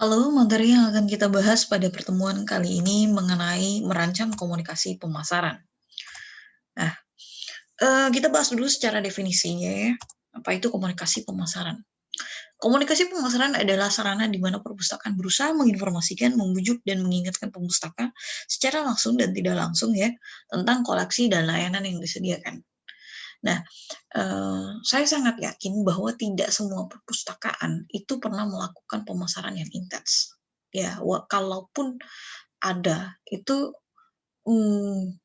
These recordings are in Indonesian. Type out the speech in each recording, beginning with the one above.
Halo, materi yang akan kita bahas pada pertemuan kali ini mengenai merancang komunikasi pemasaran. Nah, kita bahas dulu secara definisinya ya, apa itu komunikasi pemasaran. Komunikasi pemasaran adalah sarana di mana perpustakaan berusaha menginformasikan, membujuk, dan mengingatkan pemustaka secara langsung dan tidak langsung ya, tentang koleksi dan layanan yang disediakan. Nah, saya sangat yakin bahwa tidak semua perpustakaan itu pernah melakukan pemasaran yang intens. Ya, kalaupun ada, itu, mmm,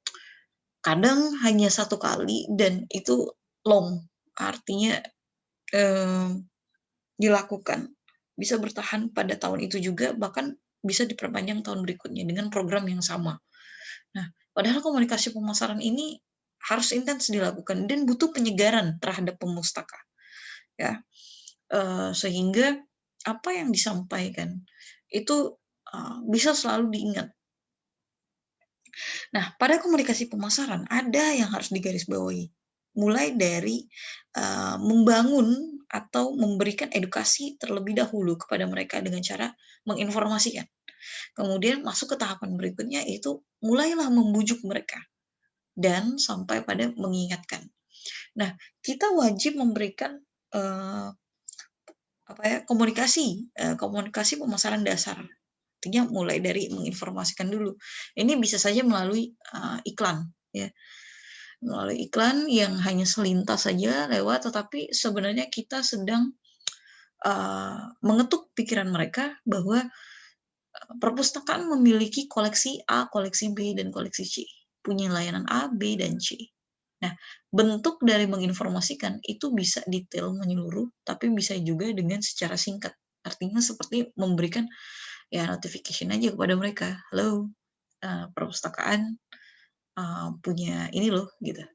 kadang hanya satu kali dan itu long, artinya, eee, dilakukan. Bisa bertahan pada tahun itu juga, bahkan bisa diperpanjang tahun berikutnya dengan program yang sama. Nah, padahal komunikasi pemasaran ini harus intens dilakukan dan butuh penyegaran terhadap pemustaka, ya. Sehingga apa yang disampaikan itu, bisa selalu diingat. Nah, pada komunikasi pemasaran ada yang harus digarisbawahi, mulai dari, membangun atau memberikan edukasi terlebih dahulu kepada mereka dengan cara menginformasikan. Kemudian masuk ke tahapan berikutnya yaitu mulailah membujuk mereka dan sampai pada mengingatkan. Nah, kita wajib memberikan, eee, komunikasi pemasaran dasar. Artinya mulai dari menginformasikan dulu. Ini bisa saja melalui, iklan ya. Melalui iklan yang hanya selintas saja lewat, tetapi sebenarnya kita sedang, mengetuk pikiran mereka bahwa, perpustakaan memiliki koleksi A, koleksi B, dan koleksi C. Punya layanan A, B, dan C. Nah, bentuk dari menginformasikan itu bisa detail menyeluruh, tapi bisa juga dengan secara singkat. Artinya seperti memberikan, ya notification aja kepada mereka, "Halo, perpustakaan, punya ini loh," gitu.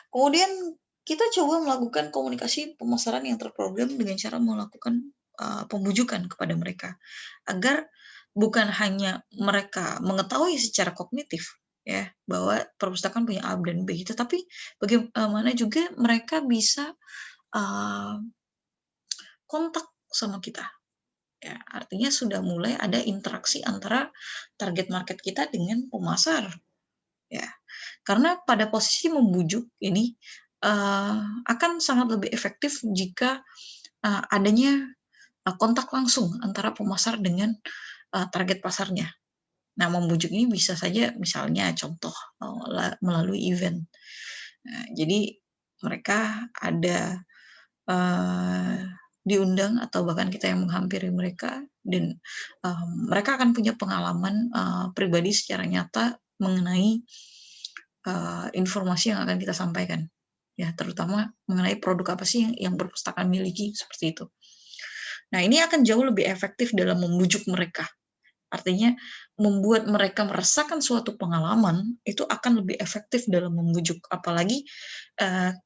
Kemudian kita coba melakukan komunikasi pemasaran yang terprogram dengan cara melakukan, pembujukan kepada mereka, agar bukan hanya mereka mengetahui secara kognitif ya, bahwa perpustakaan punya A dan B, tetapi bagaimana juga mereka bisa, eee, kontak sama kita, ya. Artinya sudah mulai ada interaksi antara target market kita dengan pemasar, ya. Karena pada posisi membujuk ini, akan sangat lebih efektif jika, adanya, kontak langsung antara pemasar dengan, target pasarnya. Nah, membujuk ini bisa saja misalnya contoh, melalui event. Nah, jadi mereka ada, eee, diundang atau bahkan kita yang menghampiri mereka dan, mereka akan punya pengalaman, pribadi secara nyata mengenai, informasi yang akan kita sampaikan. Ya, terutama mengenai produk apa sih yang perpustakaan miliki, seperti itu. Nah, ini akan jauh lebih efektif dalam membujuk mereka. Artinya membuat mereka merasakan suatu pengalaman, itu akan lebih efektif dalam membujuk. Apalagi,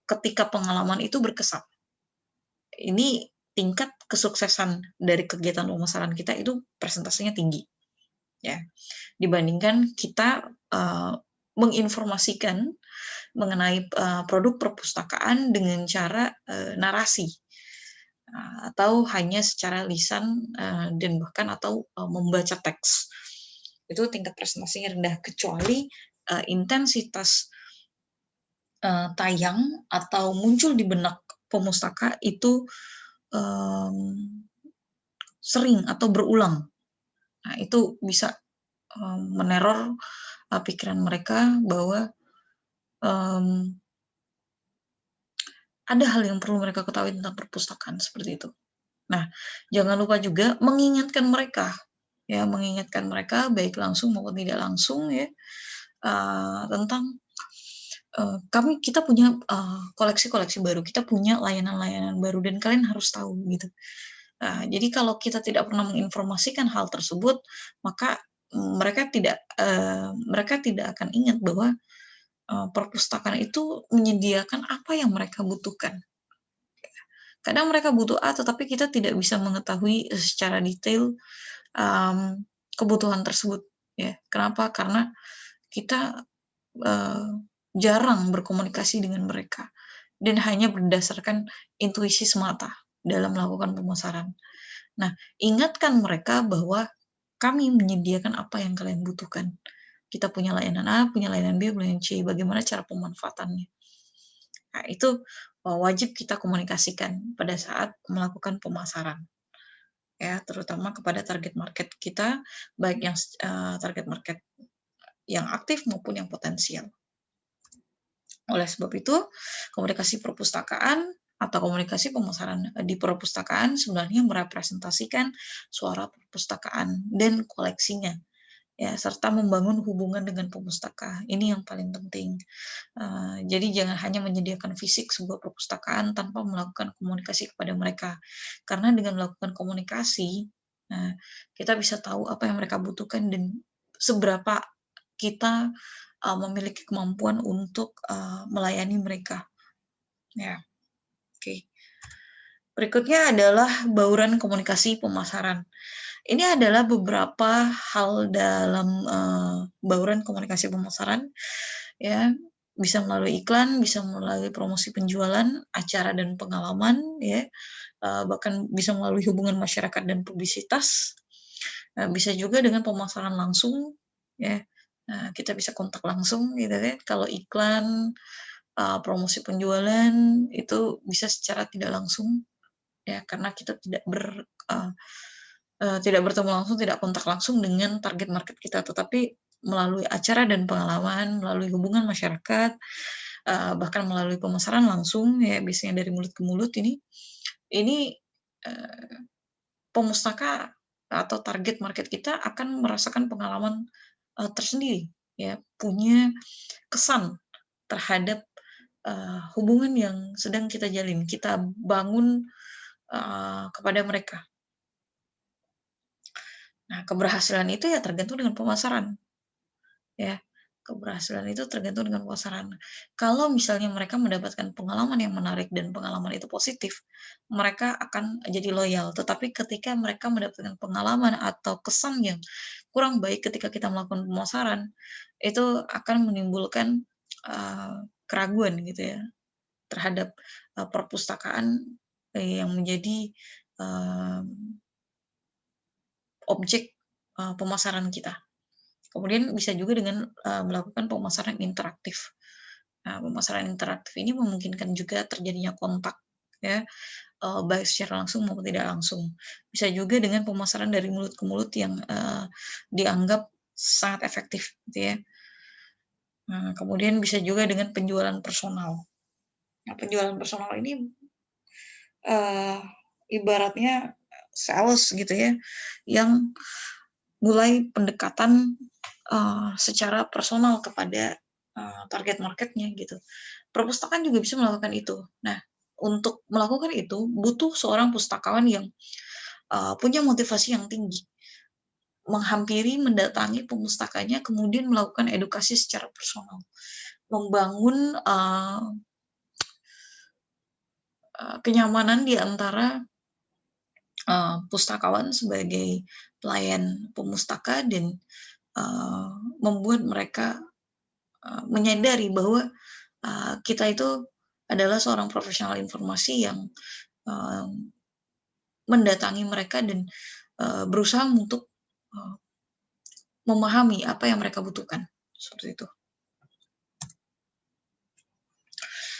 ketika pengalaman itu berkesan. Ini tingkat kesuksesan dari kegiatan pemasaran kita itu persentasenya tinggi, ya. Dibandingkan kita, menginformasikan mengenai, produk perpustakaan dengan cara, narasi, atau hanya secara lisan, dan bahkan atau, membaca teks. Itu tingkat presentasinya rendah, kecuali, intensitas, tayang atau muncul di benak pemustaka itu, mmm, sering atau berulang. Nah, itu bisa, meneror, pikiran mereka bahwa, mmm ada hal yang perlu mereka ketahui tentang perpustakaan, seperti itu. Nah, jangan lupa juga mengingatkan mereka, ya, mengingatkan mereka baik langsung maupun tidak langsung ya, tentang, kita punya, koleksi-koleksi baru, kita punya layanan-layanan baru dan kalian harus tahu, gitu. Jadi kalau kita tidak pernah menginformasikan hal tersebut, maka, mereka tidak akan ingat bahwa, perpustakaan itu menyediakan apa yang mereka butuhkan. Kadang mereka butuh A, tetapi kita tidak bisa mengetahui, secara detail, mmm, kebutuhan tersebut, ya. Kenapa? Karena kita, eee, jarang berkomunikasi dengan mereka dan hanya berdasarkan intuisi semata. dalam melakukan pemasaran. Nah, ingatkan mereka bahwa kami menyediakan apa yang kalian butuhkan. Kita punya layanan A, punya layanan B, layanan C, bagaimana cara pemanfaatannya. Nah, itu wajib kita komunikasikan pada saat melakukan pemasaran, ya, terutama kepada target market kita, baik yang target market yang aktif maupun yang potensial. Oleh sebab itu, komunikasi perpustakaan atau komunikasi pemasaran di perpustakaan sebenarnya merepresentasikan suara perpustakaan dan koleksinya, ya, serta membangun hubungan dengan pemustaka. Ini yang paling penting. Jadi jangan hanya menyediakan fisik sebuah perpustakaan tanpa melakukan komunikasi kepada mereka. Karena dengan melakukan komunikasi, kita bisa tahu apa yang mereka butuhkan dan seberapa kita memiliki kemampuan untuk melayani mereka. Ya, oke. Berikutnya adalah bauran komunikasi pemasaran. Ini adalah beberapa hal dalam bauran komunikasi pemasaran, ya, bisa melalui iklan, bisa melalui promosi penjualan, acara dan pengalaman, ya, bahkan bisa melalui hubungan masyarakat dan publisitas, bisa juga dengan pemasaran langsung, ya. Kita bisa kontak langsung gitu kan. Kalau iklan, promosi penjualan itu bisa secara tidak langsung, ya, karena kita tidak bertemu langsung, tidak kontak langsung dengan target market kita, tetapi melalui acara dan pengalaman, melalui hubungan masyarakat, bahkan melalui pemasaran langsung, ya, biasanya dari mulut ke mulut ini, pemustaka atau target market kita akan merasakan pengalaman, tersendiri, ya, punya kesan terhadap, hubungan yang sedang kita jalin, kita bangun, kepada mereka. Nah, keberhasilan itu ya tergantung dengan pemasaran, ya. Keberhasilan itu tergantung dengan pemasaran. Kalau misalnya mereka mendapatkan pengalaman yang menarik dan pengalaman itu positif, mereka akan jadi loyal. Tetapi ketika mereka mendapatkan pengalaman atau kesan yang kurang baik ketika kita melakukan pemasaran, itu akan menimbulkan, keraguan gitu ya, terhadap, perpustakaan, yang menjadi, objek, pemasaran kita. Kemudian bisa juga dengan, melakukan pemasaran interaktif. Nah, pemasaran interaktif ini memungkinkan juga terjadinya kontak, ya, baik secara langsung maupun tidak langsung. Bisa juga dengan pemasaran dari mulut ke mulut yang, dianggap sangat efektif gitu ya. Kemudian bisa juga dengan penjualan personal. Nah, penjualan personal ini, eee, ibaratnya sales gitu ya, yang mulai pendekatan, secara personal kepada, target market-nya gitu. Perpustakaan juga bisa melakukan itu. Nah, untuk melakukan itu butuh seorang pustakawan yang, punya motivasi yang tinggi, menghampiri, mendatangi pemustakanya, kemudian melakukan edukasi secara personal, membangun, kenyamanan di antara, pustakawan sebagai pelayan pemustaka dan, eee, membuat mereka, menyadari bahwa, kita itu adalah seorang profesional informasi yang, eee, mendatangi mereka dan, berusaha untuk, eee, memahami apa yang mereka butuhkan, seperti itu.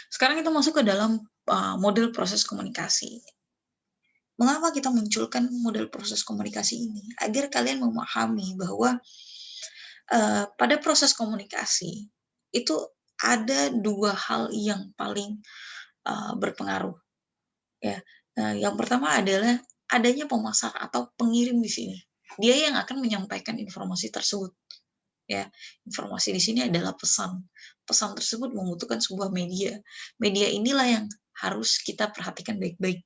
Sekarang kita masuk ke dalam, model proses komunikasi. Mengapa kita munculkan model proses komunikasi ini? Agar kalian memahami bahwa, pada proses komunikasi, itu ada 2 hal yang paling, berpengaruh, ya. Yang pertama adalah adanya pemasar atau pengirim di sini. Dia yang akan menyampaikan informasi tersebut, ya. Informasi di sini adalah pesan. Pesan tersebut membutuhkan sebuah media. Media inilah yang harus kita perhatikan baik-baik,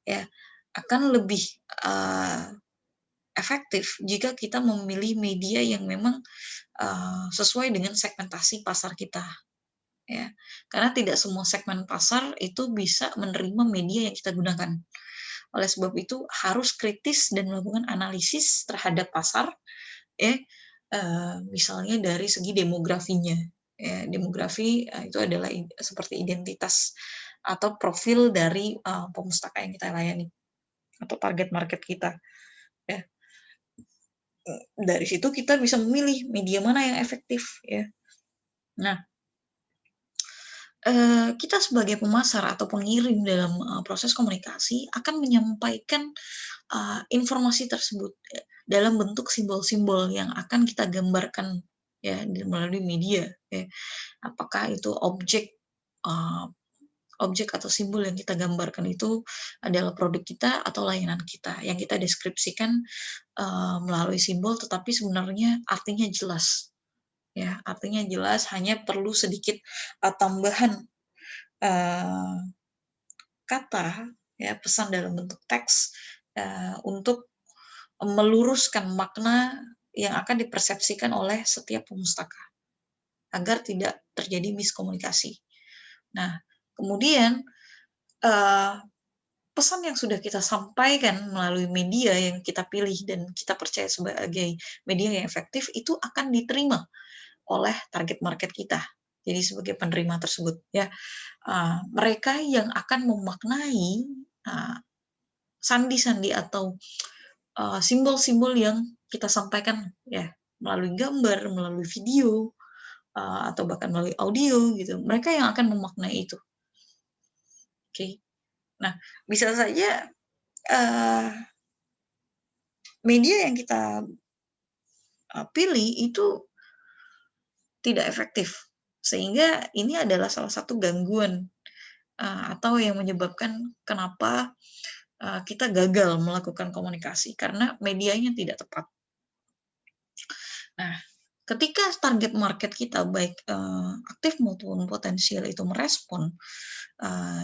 ya. Akan lebih, efektif jika kita memilih media yang memang, sesuai dengan segmentasi pasar kita, ya. Karena tidak semua segmen pasar itu bisa menerima media yang kita gunakan. Oleh sebab itu harus kritis dan melakukan analisis terhadap pasar, ya, misalnya dari segi demografinya, ya. Demografi, itu adalah seperti identitas, atau profil dari pemustaka yang kita layani atau target market kita, ya. Dari situ kita bisa memilih media mana yang efektif, ya. Nah, kita sebagai pemasar atau pengirim dalam proses komunikasi akan menyampaikan informasi tersebut dalam bentuk simbol-simbol yang akan kita gambarkan ya melalui media, ya. Apakah itu uh, objek atau simbol yang kita gambarkan itu adalah produk kita atau layanan kita yang kita deskripsikan melalui simbol, tetapi sebenarnya artinya jelas, ya. Artinya jelas, hanya perlu sedikit tambahan uh, kata, ya, pesan dalam bentuk teks untuk meluruskan makna yang akan dipersepsikan oleh setiap pemustaka agar tidak terjadi miskomunikasi. Nah, kemudian pesan yang sudah kita sampaikan melalui media yang kita pilih dan kita percaya sebagai media yang efektif itu akan diterima oleh target market kita. Jadi sebagai penerima tersebut, ya, mereka yang akan memaknai sandi-sandi atau simbol-simbol yang kita sampaikan, ya, melalui gambar, melalui video, atau bahkan melalui audio gitu. Mereka yang akan memaknai itu. Oke. Nah, bisa saja media yang kita pilih itu tidak efektif, sehingga ini adalah salah satu gangguan atau yang menyebabkan kenapa kita gagal melakukan komunikasi karena medianya tidak tepat. Nah, ketika target market kita baik aktif maupun potensial itu merespon,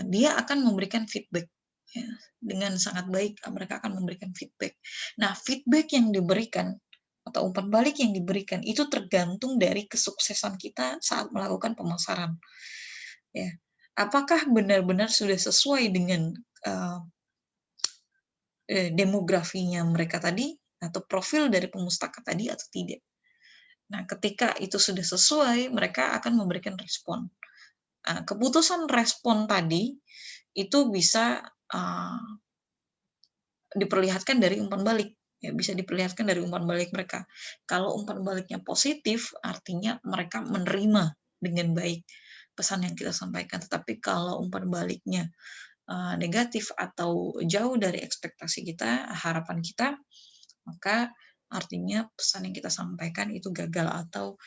dia akan memberikan feedback, ya, dengan sangat baik. Mereka akan memberikan feedback. Nah, feedback yang diberikan atau umpan balik yang diberikan itu tergantung dari kesuksesan kita saat melakukan pemasaran. Ya, apakah benar-benar sudah sesuai dengan demografinya mereka tadi atau profil dari pemustaka tadi atau tidak? Nah, ketika itu sudah sesuai, mereka akan memberikan respon. Keputusan respon tadi itu bisa diperlihatkan dari umpan balik, ya, bisa diperlihatkan dari umpan balik mereka. Kalau umpan baliknya positif, artinya mereka menerima dengan baik pesan yang kita sampaikan. Tetapi kalau umpan baliknya negatif atau jauh dari ekspektasi kita, harapan kita, maka artinya pesan yang kita sampaikan itu gagal atau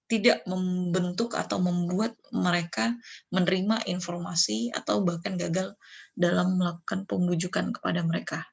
tidak membentuk atau membuat mereka menerima informasi atau bahkan gagal dalam melakukan pembujukan kepada mereka.